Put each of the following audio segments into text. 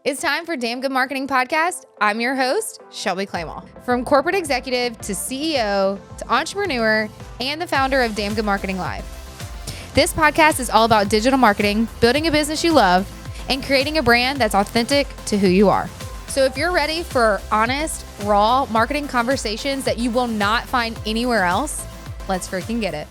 It's time for Damn Good Marketing Podcast. I'm your host, Shelby Clement. From corporate executive to CEO to entrepreneur and the founder of Damn Good Marketing Live. This podcast is all about digital marketing, building a business you love, and creating a brand that's authentic to who you are. So if you're ready for honest, raw marketing conversations that you will not find anywhere else, let's freaking get it.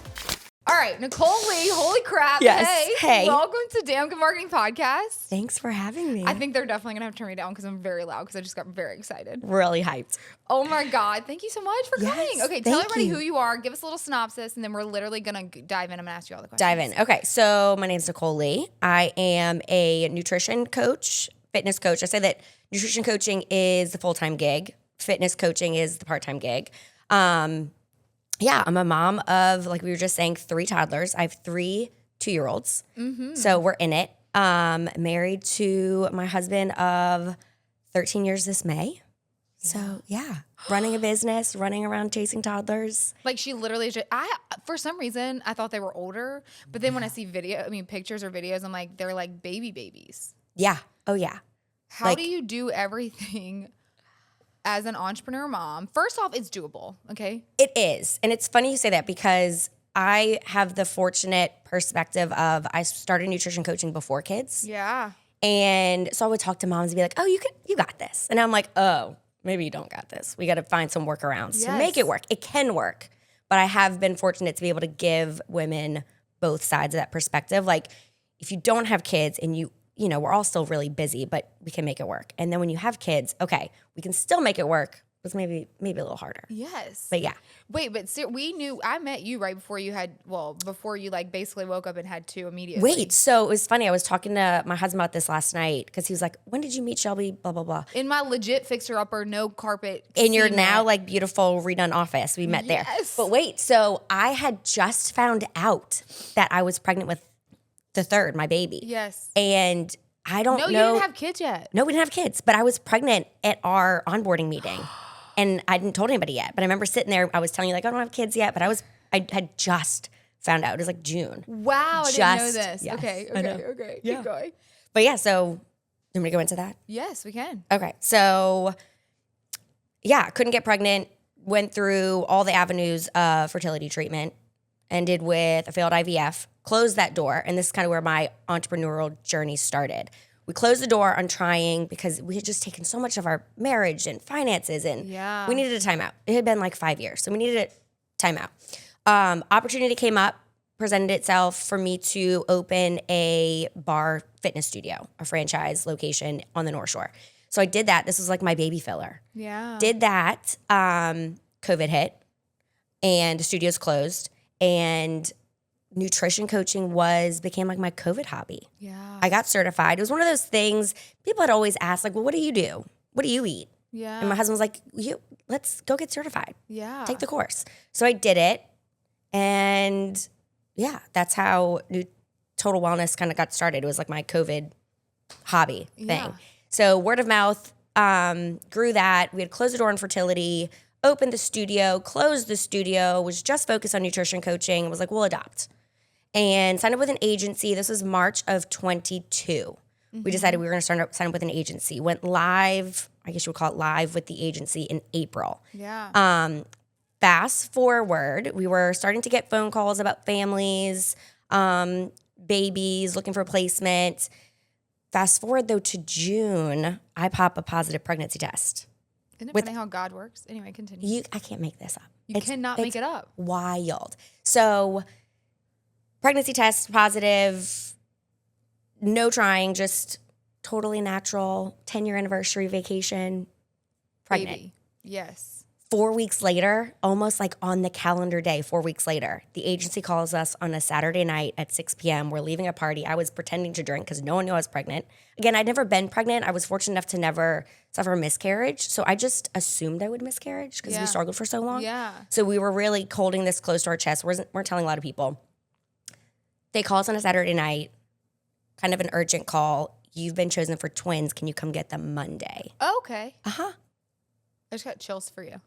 All right, Nicole Lee, holy crap. Yes. Hey. Welcome to Damn Good Marketing Podcast. Thanks for having me. I think they're definitely going to have to turn me down because I'm very loud because I just got very excited. Really hyped. Oh my God. Thank you so much for coming. Okay, tell thank everybody you. who you are. Give us a little synopsis, and then we're literally going to dive in. I'm going to ask you all the questions. Dive in. Okay, so my name's Nicole Lee. I am a nutrition coach, fitness coach. I say that nutrition coaching is the full-time gig. Fitness coaching is the part-time gig. Yeah, I'm a mom of, like we were just saying, 3 toddlers. I have 3 2-year-olds. Mm-hmm. So we're in it. Married to my husband of 13 years this May. So yeah, running a business, running around chasing toddlers. Like she literally just, for some reason, I thought they were older, but then when I see pictures or videos, I'm like, they're like babies. Yeah. Oh yeah. How do you do everything as an entrepreneur mom? First off, it's doable, okay? It is. And it's funny you say that because I have the fortunate perspective of I started nutrition coaching before kids. Yeah. And so I would talk to moms and be like, oh, you got this. And I'm like, oh, maybe you don't got this. We got to find some workarounds to make it work. It can work. But I have been fortunate to be able to give women both sides of that perspective. Like if you don't have kids and you know, we're all still really busy, but we can make it work. And then when you have kids, okay, we can still make it work. It's maybe a little harder. Yes. But yeah. Wait, but I met you right before you before you like basically woke up and had 2 immediately. Wait, so it was funny. I was talking to my husband about this last night because he was like, when did you meet Shelby? Blah, blah, blah. In my legit fixer-upper, no carpet. In your cement. now like beautiful redone office. We met there. But wait, so I had just found out that I was pregnant with the 3rd, my baby. Yes. And I don't know. No, you didn't have kids yet. No, we didn't have kids, but I was pregnant at our onboarding meeting. And I hadn't told anybody yet. But I remember sitting there, I was telling you like, I don't have kids yet, but I had just found out. It was like June. Wow, I didn't know this. Yes, Okay. Yeah. Keep going. But yeah, so you want me to go into that? Yes, we can. Okay, so yeah, couldn't get pregnant, went through all the avenues of fertility treatment, ended with a failed IVF, closed that door, and this is kind of where my entrepreneurial journey started. We closed the door on trying because we had just taken so much of our marriage and finances, and we needed a timeout. It had been like 5 years, so we needed a timeout. Opportunity came up, presented itself for me to open a bar fitness studio, a franchise location on the North Shore. So I did that. This was like my baby filler. Yeah. Did that. COVID hit, and the studio's closed, and nutrition coaching became like my COVID hobby. Yeah. I got certified. It was one of those things people had always asked, like, well, what do you do? What do you eat? Yeah. And my husband was like, let's go get certified. Yeah. Take the course. So I did it. And yeah, that's how Total Wellness kind of got started. It was like my COVID hobby thing. Yeah. So word of mouth, grew that. We had closed the door on fertility, opened the studio, closed the studio, was just focused on nutrition coaching, was like, we'll adopt. And signed up with an agency. This was March of 22. We decided we were going to sign up with an agency. Went live, I guess you would call it live with the agency in April. Yeah. Fast forward, we were starting to get phone calls about families, babies, looking for placement. Fast forward, though, to June, I pop a positive pregnancy test. Isn't it funny how God works? Anyway, continue. I can't make this up. You cannot make it up. Wild. So pregnancy test positive, no trying, just totally natural, 10-year anniversary vacation, pregnant. Baby. Yes. 4 weeks later, almost like on the calendar day, 4 weeks later, the agency calls us on a Saturday night at 6 p.m. We're leaving a party. I was pretending to drink because no one knew I was pregnant. Again, I'd never been pregnant. I was fortunate enough to never suffer a miscarriage. So I just assumed I would miscarriage because we struggled for so long. Yeah. So we were really holding this close to our chest. Weren't telling a lot of people. They call us on a Saturday night, kind of an urgent call. You've been chosen for twins. Can you come get them Monday? Okay. Uh-huh. I just got chills for you.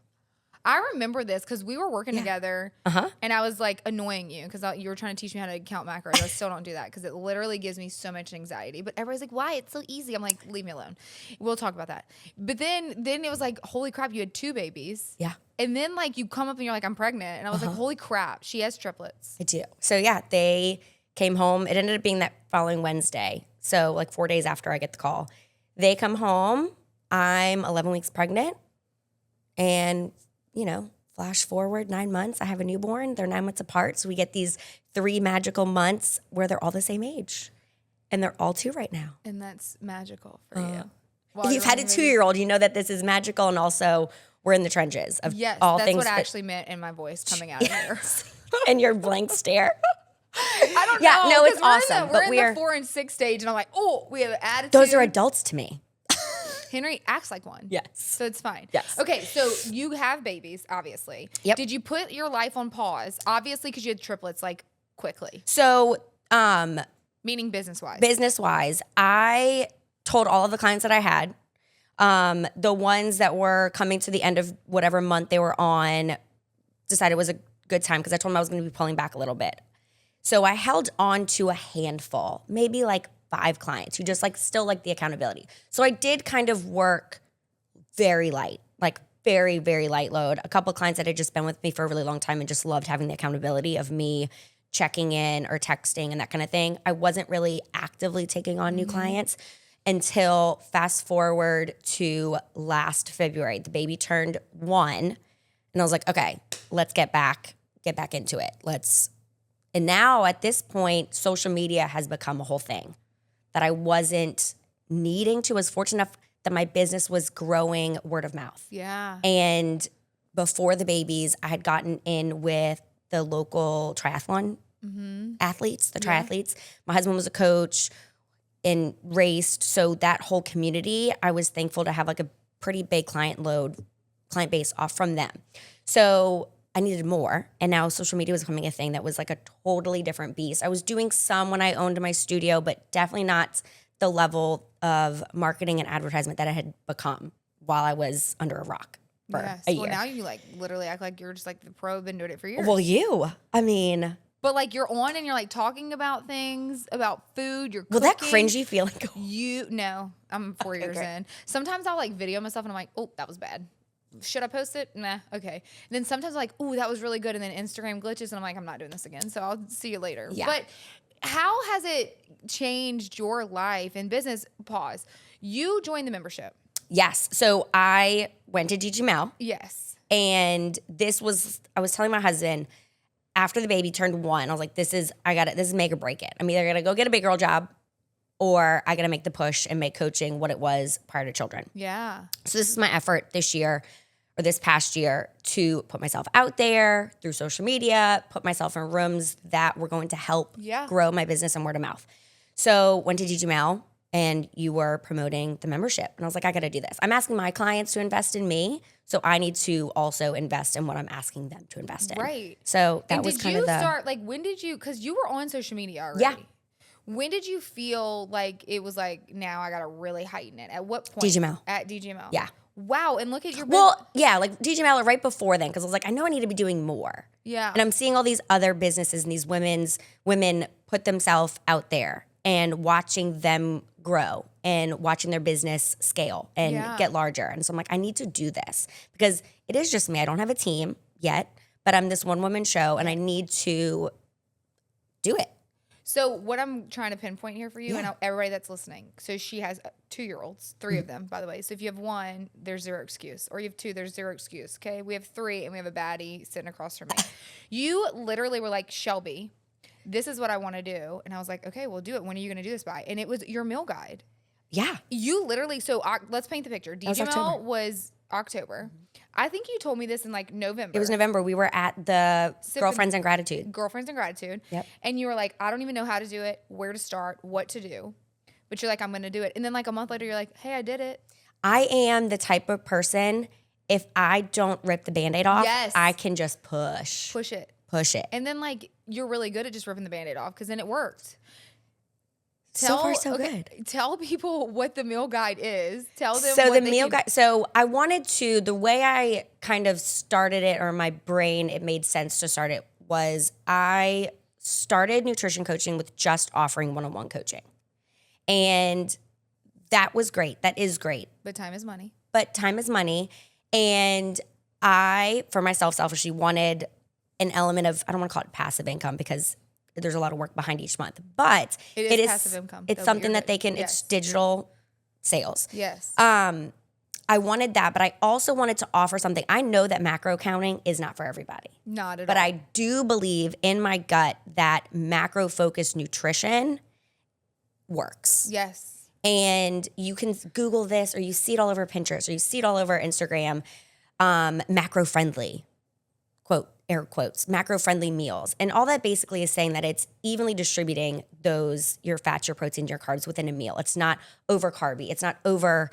I remember this because we were working together and I was like annoying you because you were trying to teach me how to count macros. I still don't do that because it literally gives me so much anxiety. But everybody's like, why? It's so easy. I'm like, leave me alone. We'll talk about that. But then it was like, holy crap, you had 2 babies. Yeah. And then like you come up and you're like, I'm pregnant. And I was like, holy crap, she has triplets. I do. So yeah, they came home. It ended up being that following Wednesday. So like 4 days after I get the call. They come home. I'm 11 weeks pregnant. And, flash forward 9 months. I have a newborn. They're 9 months apart. So we get these 3 magical months where they're all the same age. And they're all 2 right now. And that's magical for you. If you've had a 2-year-old, you know that this is magical. And also we're in the trenches of all that's things. what I actually meant in my voice coming out of here. And your blank stare. I don't know. Yeah, no, it's awesome. We're in the 4 and 6 stage, and I'm like, oh, we have an attitude. Those are adults to me. Henry acts like one. Yes. So it's fine. Yes. Okay, so you have babies, obviously. Yep. Did you put your life on pause? Obviously, because you had triplets, like, quickly. So, meaning business-wise. Business-wise, I told all of the clients that I had, the ones that were coming to the end of whatever month they were on, decided it was a good time because I told them I was going to be pulling back a little bit. So I held on to a handful, maybe like 5 clients who just like still like the accountability. So I did kind of work very light, like very, very light load. A couple of clients that had just been with me for a really long time and just loved having the accountability of me checking in or texting and that kind of thing. I wasn't really actively taking on new clients until fast forward to last February. The baby turned 1 and I was like, okay, let's get back into it. And now at this point, social media has become a whole thing that I wasn't needing to. I was fortunate enough that my business was growing word of mouth. Yeah. And before the babies, I had gotten in with the local triathlon athletes, the triathletes. My husband was a coach and raced. So that whole community, I was thankful to have like a pretty big client base off from them. So I needed more. And now social media was becoming a thing that was like a totally different beast. I was doing some when I owned my studio, but definitely not the level of marketing and advertisement that I had become while I was under a rock for a year. Well, now you like literally act like you're just like the pro, been doing it for years. Well, but like you're on and you're like talking about things, about food, you're cooking. Will that cringy feeling go? No, I'm 4 years in. Sometimes I'll like video myself and I'm like, oh, that was bad. Should I post it? Nah, okay. And then sometimes I'm like, oh, that was really good. And then Instagram glitches and I'm like, I'm not doing this again. So I'll see you later. Yeah. But how has it changed your life and business? Pause. You joined the membership. Yes. So I went to DGML. Yes. And I was telling my husband after the baby turned 1, I was like, this is make or break it. I'm either going to go get a big girl job or I got to make the push and make coaching what it was prior to children. Yeah. So this is my effort this past year to put myself out there through social media, put myself in rooms that were going to help grow my business and word of mouth. So went to DGML and you were promoting the membership. And I was like, I got to do this. I'm asking my clients to invest in me. So I need to also invest in what I'm asking them to invest in. Right. So that was kind of when did you, because you were on social media already. Yeah. When did you feel like it was like, now I got to really heighten it? At what point? DGML. At DGML. Yeah. Wow. And look at your business. Well, yeah, like DGML right before then, because I was like, I know I need to be doing more. Yeah. And I'm seeing all these other businesses and these women put themselves out there and watching them grow and watching their business scale and get larger. And so I'm like, I need to do this because it is just me. I don't have a team yet, but I'm this one-woman show and I need to do it. So what I'm trying to pinpoint here for you and everybody that's listening. So she has 2-year-olds, 3 of them, by the way. So if you have 1, there's 0 excuse. Or you have 2, there's 0 excuse. Okay. We have 3 and we have a baddie sitting across from me. You literally were like, Shelby, this is what I want to do. And I was like, okay, we'll do it. When are you going to do this by? And it was your MealGuide. Yeah. You literally, so let's paint the picture. DGML was October. I think you told me this in like November. It was November. We were at the Girlfriends in Gratitude. Girlfriends in Gratitude. Yep. And you were like, I don't even know how to do it, where to start, what to do. But you're like, I'm going to do it. And then like a month later, you're like, hey, I did it. I am the type of person, if I don't rip the Band-Aid off, I can just push it. And then like, you're really good at just ripping the Band-Aid off because then it worked. So far, so good. Tell people what the MealGuide is. Tell them So what the MealGuide. So I wanted to, the way I kind of started it, or my brain, it made sense to start it, was I started nutrition coaching with just offering one-on-one coaching. And that was great. That is great. But time is money. And I, for myself, selfishly wanted an element of, I don't want to call it passive income because there's a lot of work behind each month, but it is passive income. It's something that they can, it's digital sales. Yes. I wanted that, but I also wanted to offer something. I know that macro counting is not for everybody. Not at all. But I do believe in my gut that macro focused nutrition works. Yes. And you can Google this, or you see it all over Pinterest, or you see it all over Instagram, macro friendly, quote, air quotes, macro friendly meals. And all that basically is saying that it's evenly distributing your fats, your proteins, your carbs within a meal. It's not over carby. It's not over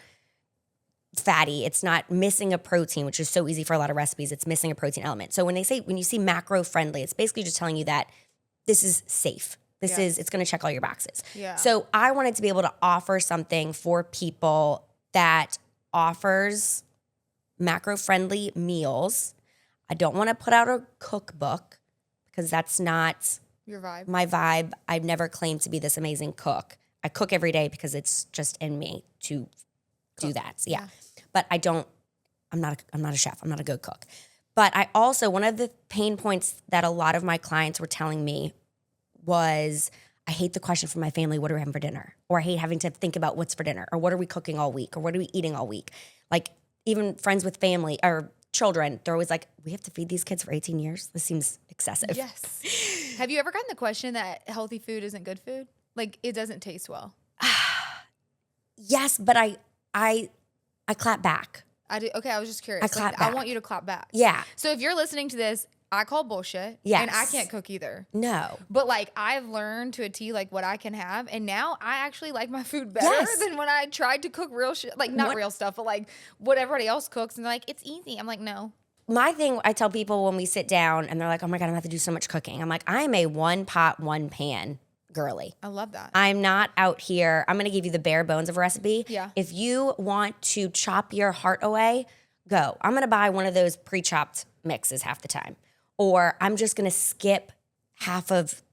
fatty. It's not missing a protein, which is so easy for a lot of recipes. It's missing a protein element. So when you see macro friendly, it's basically just telling you that this is safe. It's going to check all your boxes. Yeah. So I wanted to be able to offer something for people that offers macro friendly meals. I don't want to put out a cookbook because that's not your vibe. My vibe. I've never claimed to be this amazing cook. I cook every day because it's just in me to do that. Yeah. But I'm not a chef. I'm not a good cook. But I also, one of the pain points that a lot of my clients were telling me was, I hate the question from my family, what are we having for dinner? Or I hate having to think about what's for dinner, or what are we cooking all week, or what are we eating all week? Like, even friends with family or children, they're always like, we have to feed these kids for 18 years? This seems excessive. Yes. Have you ever gotten the question that healthy food isn't good food? Like, it doesn't taste well. Yes, but I clap back. I do. Okay, I was just curious. I want you to clap back. Yeah. So if you're listening to this, I call bullshit. Yes. And I can't cook either. No. But like, I've learned to a T like what I can have, and now I actually like my food better than when I tried to cook real shit. Like, not real stuff, but like what everybody else cooks, and they're like, it's easy. I'm like, no. My thing, I tell people when we sit down and they're like, oh my God, I'm gonna have to do so much cooking. I'm like, I'm a one pot, one pan girly. I love that. I'm not out here. I'm going to give you the bare bones of a recipe. Yeah. If you want to chop your heart away, go. I'm going to buy one of those pre-chopped mixes half the time. Or I'm just going to skip half of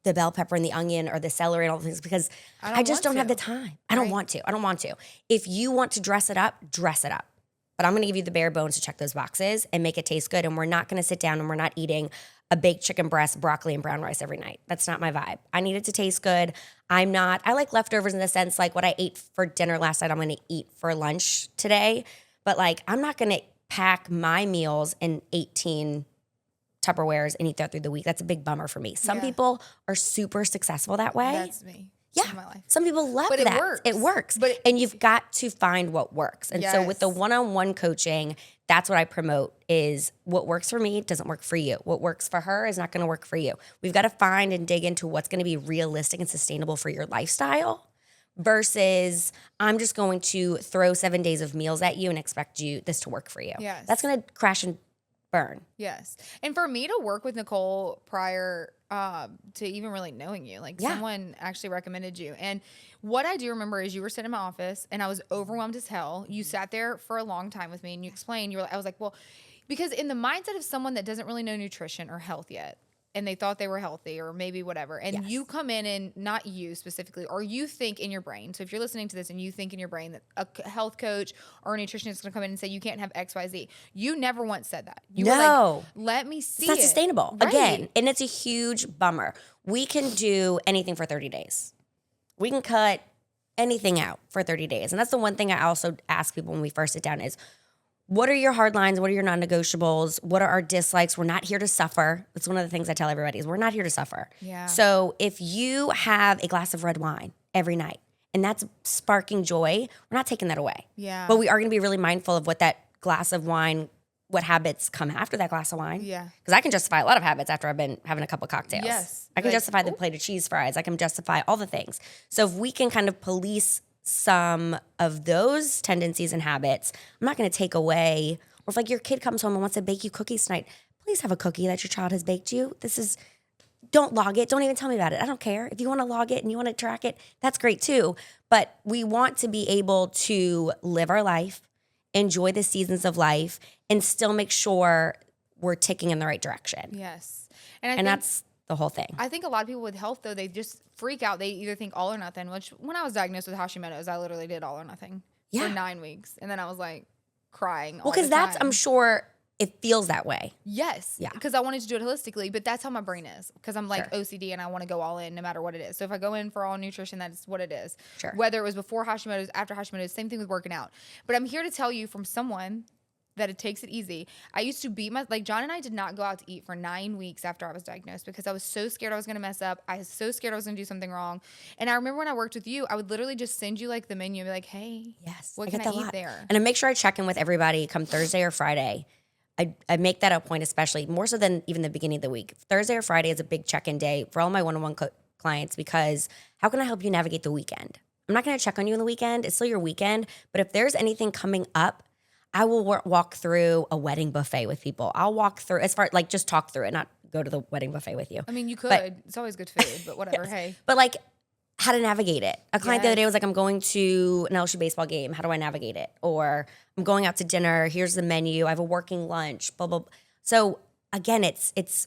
the bell pepper and the onion or the celery and all the things because I just don't have the time. I don't want to. If you want to dress it up, dress it up. But I'm going to give you the bare bones to check those boxes and make it taste good. And we're not going to sit down and we're not eating a baked chicken breast, broccoli, and brown rice every night. That's not my vibe. I need it to taste good. I like leftovers in the sense like what I ate for dinner last night, I'm going to eat for lunch today. But like, I'm not going to pack my meals in 18 Tupperwares and eat that through the week. That's a big bummer for me. Some people are super successful that way. That's me. Yeah. My life. Some people love but that. It works. It works. And you've got to find what works. And so with the one-on-one coaching, that's what I promote is what works for me doesn't work for you. What works for her is not going to work for you. We've got to find and dig into what's going to be realistic and sustainable for your lifestyle versus I'm just going to throw 7 days of meals at you and expect this to work for you. Yes. That's going to crash and burn. Yes. And for me to work with Nicole prior to even really knowing you, like someone actually recommended you. And what I do remember is you were sitting in my office and I was overwhelmed as hell. You sat there for a long time with me and you explained, I was like, well, because in the mindset of someone that doesn't really know nutrition or health yet, and they thought they were healthy or maybe whatever. And you come in and not you specifically, or you think in your brain. So if you're listening to this and you think in your brain that a health coach or a nutritionist is going to come in and say, you can't have X, Y, Z. You never once said that. You were like, let me see It's not sustainable. Right. Again, and it's a huge bummer. We can do anything for 30 days. We can cut anything out for 30 days. And that's the one thing I also ask people when we first sit down is, what are your hard lines? What are your non-negotiables? What are our dislikes? We're not here to suffer. That's one of the things I tell everybody is we're not here to suffer. Yeah. So if you have a glass of red wine every night and that's sparking joy, we're not taking that away. Yeah. But we are going to be really mindful of what that glass of wine, what habits come after that glass of wine. Yeah. Because I can justify a lot of habits after I've been having a couple cocktails. Yes. I can justify the plate of cheese fries. I can justify all the things. So if we can kind of police some of those tendencies and habits, I'm not going to take away, or if like your kid comes home and wants to bake you cookies tonight, please have a cookie that your child has baked you. This is don't log it. Don't even tell me about it. I don't care. If you want to log it and you want to track it, that's great too. But we want to be able to live our life, enjoy the seasons of life, and still make sure we're ticking in the right direction. Yes. And that's the whole thing. I think a lot of people with health, though, they just freak out. They either think all or nothing, which when I was diagnosed with Hashimoto's, I literally did all or nothing for 9 weeks. And then I was like crying all the time. Well, because I'm sure it feels that way. Yes. Yeah. Because I wanted to do it holistically, but that's how my brain is. Because I'm like OCD and I want to go all in no matter what it is. So if I go in for all nutrition, that's what it is. Sure. Whether it was before Hashimoto's, after Hashimoto's, same thing with working out. But I'm here to tell you from someone that it takes it easy. I used to beat John and I did not go out to eat for 9 weeks after I was diagnosed because I was so scared I was going to mess up. I was so scared I was going to do something wrong. And I remember when I worked with you, I would literally just send you like the menu and be like, hey, what can I eat there? And I make sure I check in with everybody come Thursday or Friday. I make that a point, especially more so than even the beginning of the week. Thursday or Friday is a big check-in day for all my one-on-one clients because how can I help you navigate the weekend? I'm not going to check on you on the weekend. It's still your weekend. But if there's anything coming up, I will walk through a wedding buffet with people. I'll walk through as far like just talk through it, not go to the wedding buffet with you. I mean, you could. It's always good food, but whatever. Yes. Hey. But like how to navigate it. A client the other day was like, I'm going to an LSU baseball game. How do I navigate it? Or I'm going out to dinner. Here's the menu. I have a working lunch, blah, blah, blah. So again,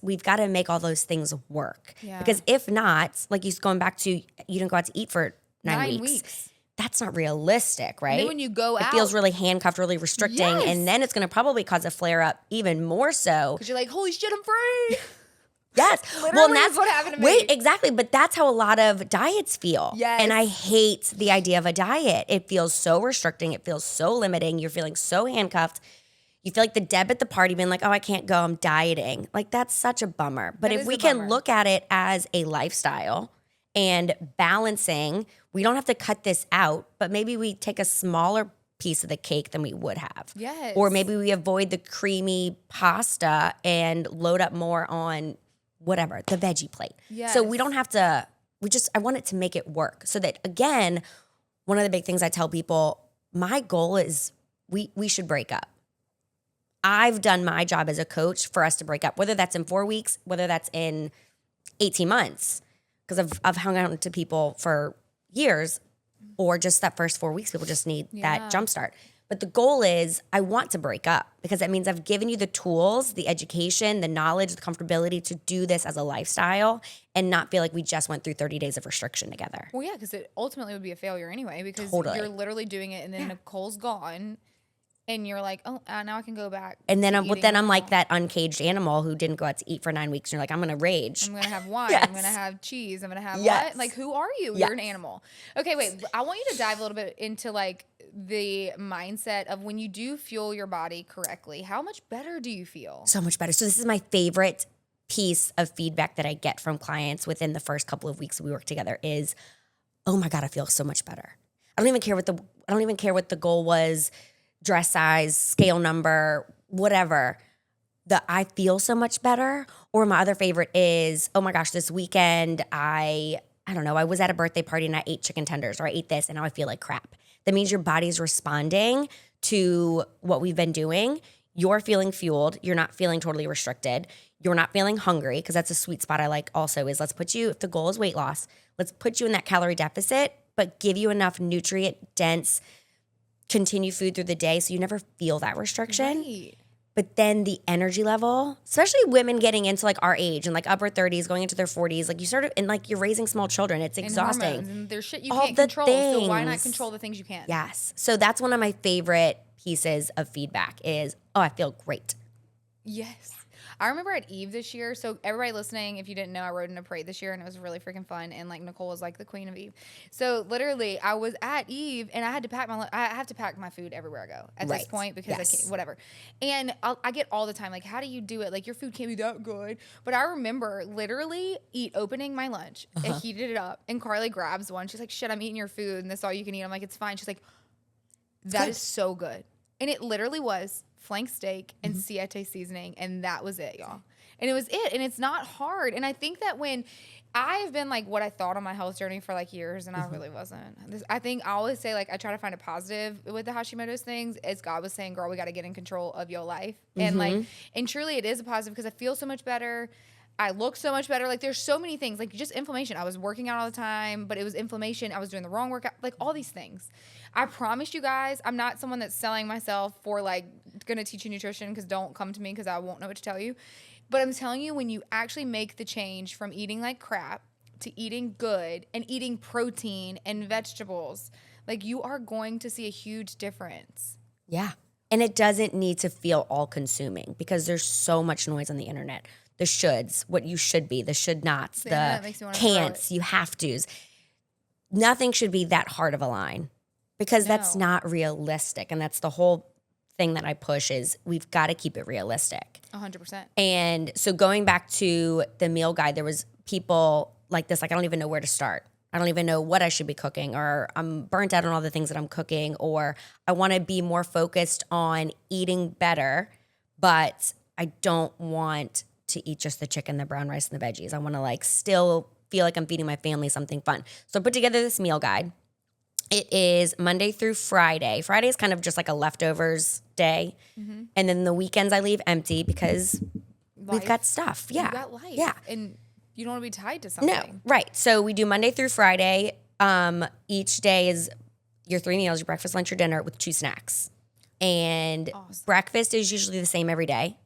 we've got to make all those things work. Yeah. Because if not, like you going back to, you didn't go out to eat for 9 weeks. That's not realistic, right? And then when you go out, it feels really handcuffed, really restricting. Yes. And then it's going to probably cause a flare up even more so. Because you're like, holy shit, I'm free. Yes. Literally that's what happened to me. Wait, exactly. But that's how a lot of diets feel. Yes. And I hate the idea of a diet. It feels so restricting. It feels so limiting. You're feeling so handcuffed. You feel like the Deb at the party being like, oh, I can't go. I'm dieting. Like, that's such a bummer. But if we can look at it as a lifestyle and balancing, we don't have to cut this out, but maybe we take a smaller piece of the cake than we would have. Yes. Or maybe we avoid the creamy pasta and load up more on whatever, the veggie plate. Yes. So we don't have to, I want it to make it work. So that again, one of the big things I tell people, my goal is we should break up. I've done my job as a coach for us to break up, whether that's in 4 weeks, whether that's in 18 months, because I've hung out to people for years, or just that first 4 weeks, people just need that jump start. But the goal is I want to break up because that means I've given you the tools, the education, the knowledge, the comfortability to do this as a lifestyle and not feel like we just went through 30 days of restriction together. Well, yeah, because it ultimately would be a failure anyway because you're literally doing it and then Nicole's gone and you're like, oh, now I can go back. And then I'm like that uncaged animal who didn't go out to eat for 9 weeks. And you're like, I'm going to rage. I'm going to have wine. Yes. I'm going to have cheese. I'm going to have Yes. what? Like, who are you? Yes. You're an animal. Okay, wait. I want you to dive a little bit into like the mindset of when you do fuel your body correctly, how much better do you feel? So much better. So this is my favorite piece of feedback that I get from clients within the first couple of weeks we work together is, oh my God, I feel so much better. I don't even care what the goal was, dress size, scale number, whatever. I feel so much better. Or my other favorite is, oh my gosh, this weekend I don't know, I was at a birthday party and I ate chicken tenders or I ate this and now I feel like crap. That means your body's responding to what we've been doing. You're feeling fueled. You're not feeling totally restricted. You're not feeling hungry, because that's a sweet spot I like also is let's put you, if the goal is weight loss, let's put you in that calorie deficit, but give you enough nutrient dense, continue food through the day so you never feel that restriction. Right. But then the energy level, especially women getting into like our age and like upper 30s, going into their 40s, like you sort of, and like you're raising small children. It's exhausting. And hormones, and there's shit you All can't the control. So why not things. control the things you can? Yes. So that's one of my favorite pieces of feedback is, oh, I feel great. Yes. I remember at Eve this year. So everybody listening, if you didn't know, I rode in a parade this year and it was really freaking fun. And like Nicole was like the queen of Eve. So literally I was at Eve and I had to I have to pack my food everywhere I go at this point because I can't, whatever. And I get all the time, like, how do you do it? Like your food can't be that good. But I remember literally opening my lunch and heated it up. And Carly grabs one. She's like, shit, I'm eating your food and this is all you can eat. I'm like, it's fine. She's like, that is so good. And it literally was flank steak and Siete seasoning, and that was it, y'all. And it was it, and it's not hard. And I think that when I've been like what I thought on my health journey for like years, and I really wasn't. I think I always say like I try to find a positive with the Hashimoto's things. As God was saying, girl, we got to get in control of your life, and like, and truly it is a positive because I feel so much better. I look so much better. Like there's so many things, like just inflammation. I was working out all the time, but it was inflammation. I was doing the wrong workout, like all these things. I promise you guys, I'm not someone that's selling myself for like going to teach you nutrition, because don't come to me because I won't know what to tell you. But I'm telling you, when you actually make the change from eating like crap to eating good and eating protein and vegetables, like you are going to see a huge difference. Yeah. And it doesn't need to feel all consuming, because there's so much noise on the internet. The shoulds, what you should be, the should nots, the can'ts, you have to's. Nothing should be that hard of a line, because that's not realistic. And that's the whole thing that I push, is we've got to keep it realistic. 100%. And so going back to the meal guide, there was people like this, like I don't even know where to start. I don't even know what I should be cooking, or I'm burnt out on all the things that I'm cooking, or I want to be more focused on eating better, but I don't want to eat just the chicken, the brown rice, and the veggies. I want to like still feel like I'm feeding my family something fun. So I put together this meal guide. It is Monday through Friday. Friday is kind of just like a leftovers day. Mm-hmm. And then the weekends I leave empty, because we've got stuff. Yeah. You got life. Yeah. And you don't want to be tied to something. No, right. So we do Monday through Friday. Each day is your 3 meals, your breakfast, lunch, or dinner, with 2 snacks. And breakfast is usually the same every day,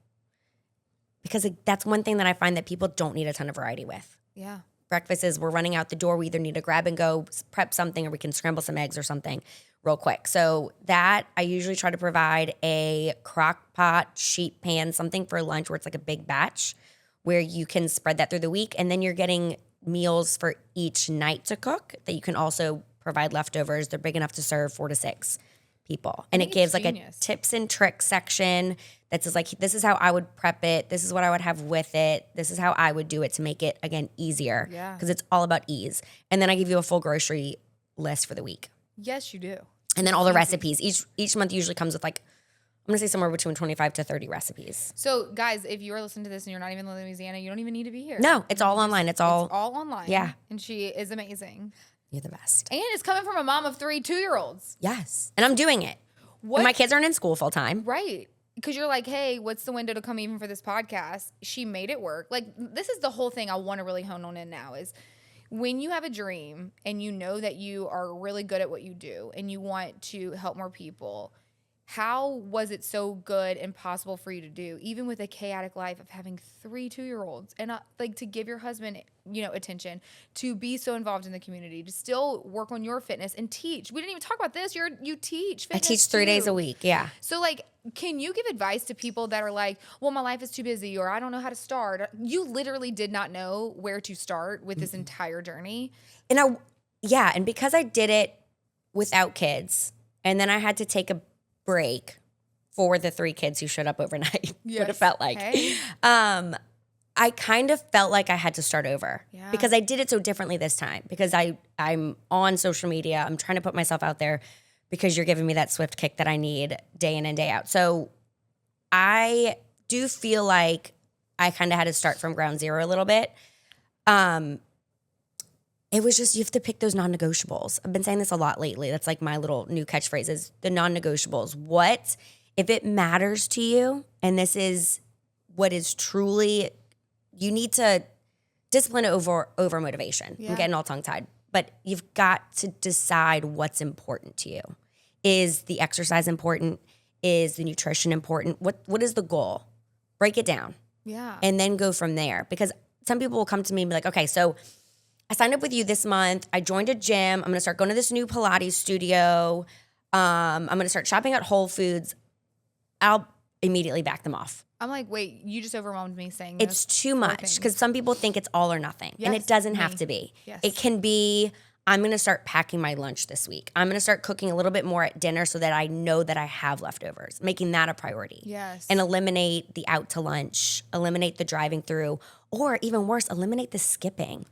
because that's one thing that I find that people don't need a ton of variety with. Yeah. Breakfast is we're running out the door. We either need to grab and go, prep something, or we can scramble some eggs or something real quick. So that I usually try to provide a crock pot, sheet pan, something for lunch where it's like a big batch, where you can spread that through the week. And then you're getting meals for each night to cook that you can also provide leftovers. They're big enough to serve 4 to 6 people. And it gives like a tips and tricks section that says like, this is how I would prep it. This is what I would have with it. This is how I would do it to make it, again, easier. Yeah. Because it's all about ease. And then I give you a full grocery list for the week. Yes, you do. And then all the recipes. Each month usually comes with like, I'm going to say somewhere between 25 to 30 recipes. So guys, if you are listening to this and you're not even in Louisiana, you don't even need to be here. No, it's all online. It's all online. Yeah. And she is amazing. You're the best. And it's coming from a mom of 3 2-year-olds. Yes. And I'm doing it. What? And my kids aren't in school full time. Right. Because you're like, hey, what's the window to come even for this podcast? She made it work. Like, this is the whole thing I want to really hone on in now, is when you have a dream and you know that you are really good at what you do and you want to help more people, how was it so good and possible for you to do, even with a chaotic life of having 3 2-year-olds, and like to give your husband, attention, to be so involved in the community, to still work on your fitness and teach. We didn't even talk about this. You teach fitness. I teach 3 days a week. Yeah. So like, can you give advice to people that are like, well, my life is too busy, or I don't know how to start? You literally did not know where to start with this entire journey. And and because I did it without kids, and then I had to take a break for the 3 kids who showed up overnight. Yes. What it felt like. Okay. I kind of felt like I had to start over because I did it so differently this time, because I'm on social media. I'm trying to put myself out there because you're giving me that swift kick that I need day in and day out. So I do feel like I kind of had to start from ground zero a little bit. It was just, you have to pick those non-negotiables. I've been saying this a lot lately. That's like my little new catchphrase, is the non-negotiables. What, if it matters to you, and this is what is truly, you need to discipline over motivation. I'm getting all tongue-tied. But you've got to decide what's important to you. Is the exercise important? Is the nutrition important? What is the goal? Break it down. Yeah. And then go from there. Because some people will come to me and be like, okay, so I signed up with you this month. I joined a gym. I'm going to start going to this new Pilates studio. I'm going to start shopping at Whole Foods. I'll immediately back them off. I'm like, wait, you just overwhelmed me saying it's too much, because some people think it's all or nothing. Yes, and it doesn't have to be. Yes. It can be, I'm going to start packing my lunch this week. I'm going to start cooking a little bit more at dinner so that I know that I have leftovers, making that a priority. Yes. And eliminate the out to lunch, eliminate the driving through, or even worse, eliminate the skipping.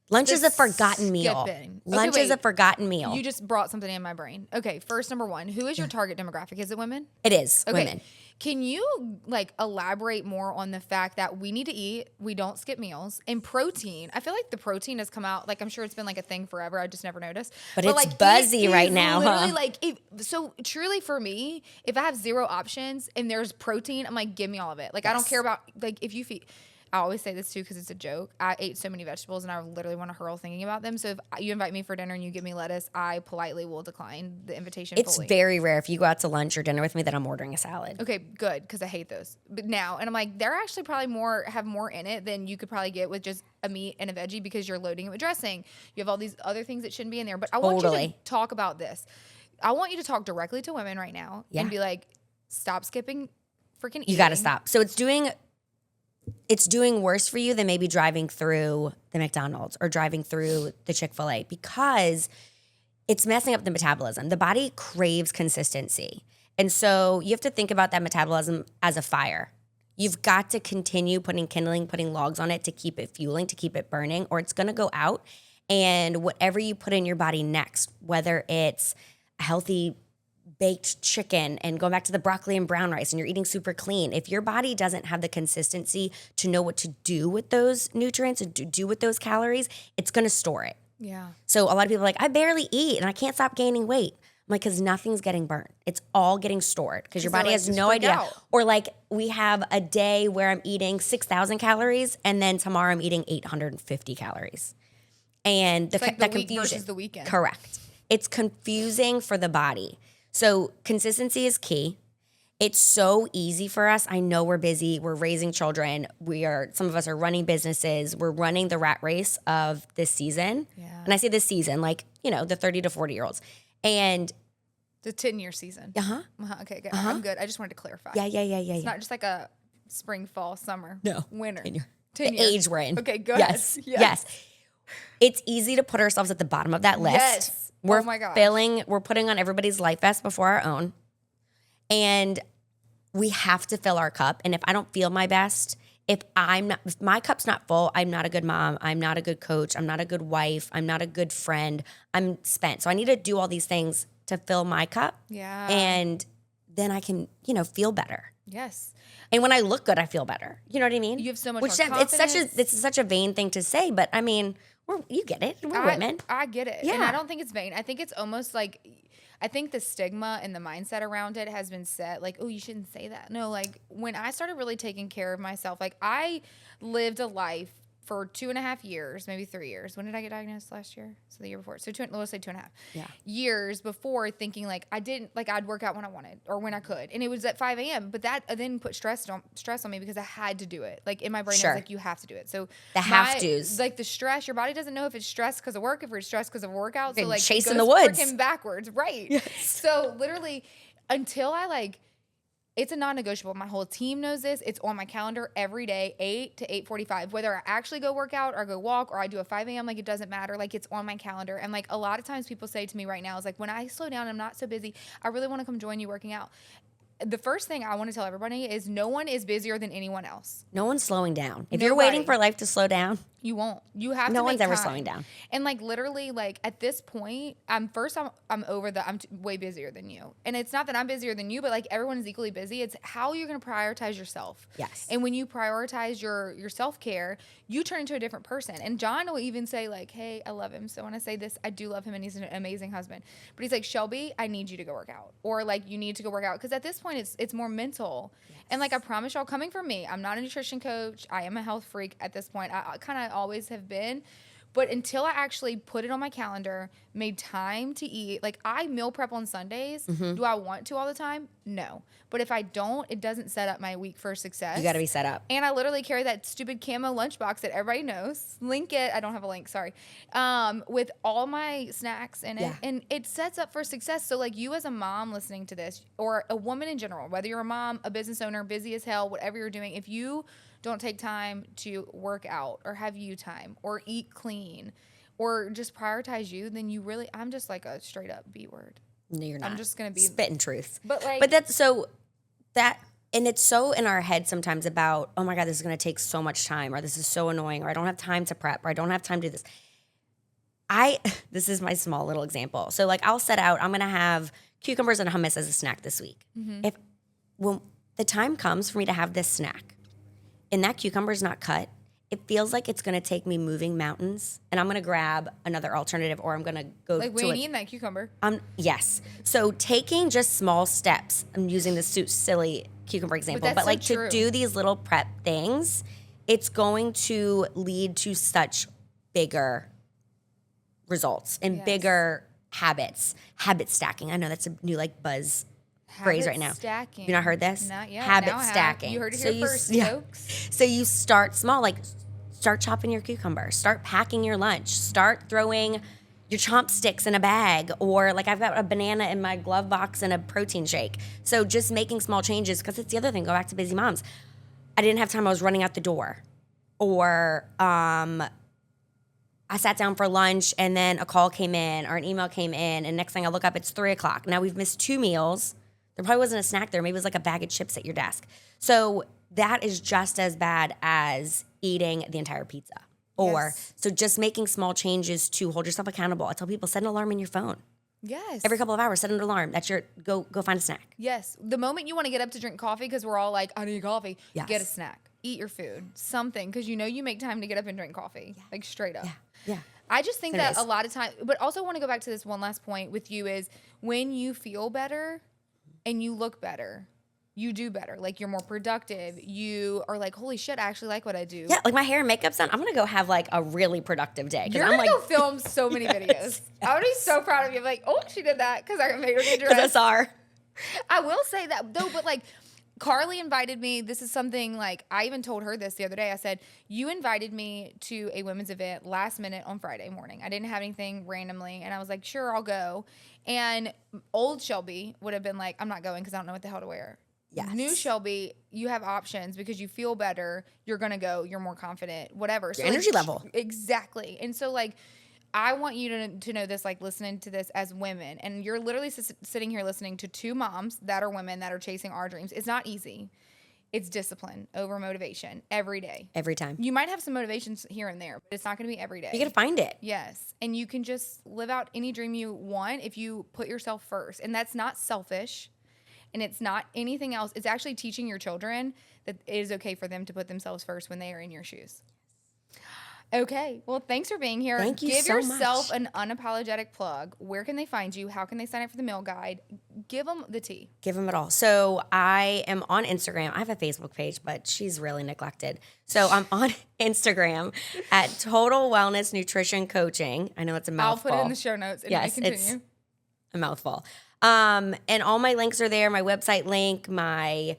Lunch is a forgotten meal. Lunch is a forgotten meal. You just brought something in my brain. Okay, first, number one, who is your target demographic? Is it women? It is women. Can you elaborate more on the fact that we need to eat, we don't skip meals, and protein? I feel like the protein has come out, I'm sure it's been a thing forever. I just never noticed. But it's buzzy right now, huh? So truly for me, if I have 0 options and there's protein, I'm like, give me all of it. I don't care about if you feed. I always say this too because it's a joke. I ate so many vegetables and I literally want to hurl thinking about them. So if you invite me for dinner and you give me lettuce, I politely will decline the invitation It's fully. very rare if you go out to lunch or dinner with me that I'm ordering a salad. Okay, good, because I hate those. But now, and I'm like, they're actually probably have more in it than you could probably get with just a meat and a veggie because you're loading it with dressing. You have all these other things that shouldn't be in there. But I want you to talk about this. I want you to talk directly to women right now and be like, stop skipping freaking eating. You got to stop. So it's doing worse for you than maybe driving through the McDonald's or driving through the Chick-fil-A because it's messing up the metabolism. The body craves consistency. And so you have to think about that metabolism as a fire. You've got to continue putting kindling, putting logs on it to keep it fueling, to keep it burning, or it's going to go out. And whatever you put in your body next, whether it's a healthy baked chicken and going back to the broccoli and brown rice and you're eating super clean, if your body doesn't have the consistency to know what to do with those nutrients and to do with those calories, it's going to store it. Yeah. So a lot of people are like, I barely eat and I can't stop gaining weight. I'm like, because nothing's getting burnt. It's all getting stored because your body has no idea. Out. Or like we have a day where I'm eating 6,000 calories and then tomorrow I'm eating 850 calories. And It's like the week confusion versus the weekend. Correct. It's confusing for the body. So consistency is key. It's so easy for us. I know we're busy. We're raising children. Some of us are running businesses. We're running the rat race of this season. Yeah. And I say this season, like, the 30 to 40 year olds. And the 10-year season. Okay, good. I'm good. I just wanted to clarify. Yeah. It's not just like a spring, fall, summer, winter. 10 year. 10 The years. age we're in. Okay, go yes. ahead. Yes. It's easy to put ourselves at the bottom of that list. Yes. We're oh my gosh. we're putting on everybody's life vest before our own. And we have to fill our cup. And if I don't feel my best, if my cup's not full, I'm not a good mom. I'm not a good coach. I'm not a good wife. I'm not a good friend. I'm spent. So I need to do all these things to fill my cup. Yeah. And then I can, feel better. Yes. And when I look good, I feel better. You know what I mean? You have so much Which more confidence. It's such a vain thing to say, but I mean, you get it. We're women. I get it. Yeah. And I don't think it's vain. I think it's almost like, I think the stigma and the mindset around it has been set like, oh, you shouldn't say that. No, like when I started really taking care of myself, like I lived a life for 2.5 years, maybe 3 years. When did I get diagnosed last year? So the year before. So let's say 2.5 years before, thinking like I'd work out when I wanted or when I could. And it was at 5 a.m. But that then put stress on me because I had to do it. Like in my brain, I was like, you have to do it. So the have-tos. Like the stress, your body doesn't know if it's stress because of work, if it's stress because of workout. So like chasing it the goes woods. freaking backwards. Right. Yes. So literally until I it's a non-negotiable. My whole team knows this. It's on my calendar every day, 8 to 8:45. Whether I actually go work out or go walk or I do a 5 a.m., like it doesn't matter. Like it's on my calendar. And like a lot of times people say to me right now is like, when I slow down, I'm not so busy. I really want to come join you working out. The first thing I want to tell everybody is no one is busier than anyone else. No one's slowing down. If you're waiting for life to slow down, you won't. You have to. No make one's ever time. slowing down. And like literally, like at this point, I'm over I'm way busier than you. And it's not that I'm busier than you, but like everyone is equally busy. It's how you're going to prioritize yourself. Yes. And when you prioritize your self-care, you turn into a different person. And John will even say like, hey, I love him. So when I say this, I do love him and he's an amazing husband. But he's like, Shelby, I need you to go work out. Or like you need to go work out. Because at this point, it's more mental. Yes. And like I promise y'all, coming from me, I'm not a nutrition coach. I am a health freak at this point. I kind of always have been. But until I actually put it on my calendar, made time to eat, like I meal prep on Sundays. Mm-hmm. Do I want to all the time? No. But if I don't, it doesn't set up my week for success. You got to be set up. And I literally carry that stupid camo lunchbox that everybody knows. Link it. I don't have a link, sorry. With all my snacks in it. Yeah. And it sets up for success. So like you as a mom listening to this, or a woman in general, whether you're a mom, a business owner, busy as hell, whatever you're doing, if you don't take time to work out or have you time or eat clean or just prioritize you, then I'm just like a straight up B word. No, you're not. I'm just going to be spitting truth. But that's and it's so in our head sometimes about, oh my God, this is going to take so much time, or this is so annoying, or I don't have time to prep, or I don't have time to do this. This is my small little example. So like I'll set out, I'm going to have cucumbers and hummus as a snack this week. Mm-hmm. When the time comes for me to have this snack, and that cucumber is not cut, it feels like it's going to take me moving mountains, and I'm going to grab another alternative, or I'm going to go like we ain't eating that cucumber. Yes. So taking just small steps, I'm using this silly cucumber example, but like to do these little prep things it's going to lead to such bigger results and bigger habits. Habit stacking. I know that's a new like buzz phrase right now. Stacking. You not heard this? Not yet. Habit Now I have. stacking. You heard it here first, folks. So you start small, like start chopping your cucumbers, start packing your lunch, start throwing your chopsticks in a bag, or like I've got a banana in my glove box and a protein shake. So just making small changes, because it's the other thing, go back to busy moms. I didn't have time, I was running out the door. Or I sat down for lunch and then a call came in or an email came in, and next thing I look up, it's 3:00. Now we've missed 2 meals. There probably wasn't a snack there. Maybe it was like a bag of chips at your desk. So that is just as bad as eating the entire pizza. Or so just making small changes to hold yourself accountable. I tell people, set an alarm in your phone. Yes. Every couple of hours, set an alarm. That's your go find a snack. Yes. The moment you want to get up to drink coffee, because we're all like, I need coffee, Yes. get a snack. Eat your food. Something, because you know you make time to get up and drink coffee. Yeah. Like straight up. Yeah. I just think that a lot of time, but also want to go back to this one last point with you is when you feel better and you look better, you do better. Like you're more productive. You are like, holy shit, I actually like what I do. Yeah, like my hair and makeup's done. I'm gonna go have like a really productive day. You're I'm gonna go film so many videos. I would be so proud of you. Like, oh, she did that because I made her get dressed. Because I saw her. I will say that though, but like Carly invited me. This is something like I even told her this the other day. I said, you invited me to a women's event last minute on Friday morning. I didn't have anything randomly. And I was like, sure, I'll go. And old Shelby would have been like, I'm not going because I don't know what the hell to wear. Yes. New Shelby, you have options because you feel better. You're going to go. You're more confident, whatever. Your energy level. Exactly. And so like, I want you to know this, like listening to this as women, and you're literally sitting here listening to 2 moms that are women that are chasing our dreams. It's not easy. It's discipline over motivation every day. Every time. You might have some motivations here and there, but it's not going to be every day. You got to find it. Yes. And you can just live out any dream you want if you put yourself first. And that's not selfish. And it's not anything else. It's actually teaching your children that it is okay for them to put themselves first when they are in your shoes. Okay. Well, thanks for being here. Thank you Give so yourself much. an unapologetic plug. Where can they find you? How can they sign up for the MealGuide? Give them the tea. Give them it all. So I am on Instagram. I have a Facebook page, but she's really neglected. So I'm on Instagram at Total Wellness Nutrition Coaching. I know it's a mouthful. I'll put it in the show notes and Yes, continue. it's a mouthful. And all my links are there. My website link, my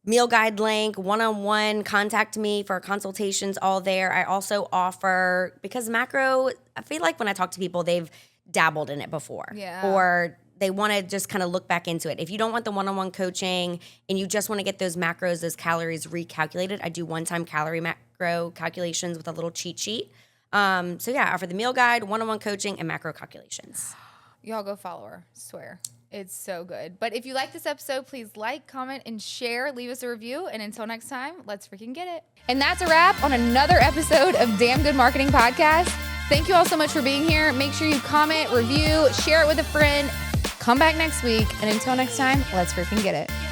MealGuide link, one-on-one, contact me for consultations, all there. I also offer, because macro, I feel like when I talk to people, they've dabbled in it before. Yeah. Or they want to just kind of look back into it. If you don't want the one-on-one coaching and you just want to get those macros, those calories recalculated, I do one-time calorie macro calculations with a little cheat sheet. So yeah, I offer the MealGuide, one-on-one coaching, and macro calculations. Y'all go follow her. Swear. It's so good. But if you like this episode, please like, comment, and share. Leave us a review. And until next time, let's freaking get it. And that's a wrap on another episode of Damn Good Marketing Podcast. Thank you all so much for being here. Make sure you comment, review, share it with a friend. Come back next week. And until next time, let's freaking get it.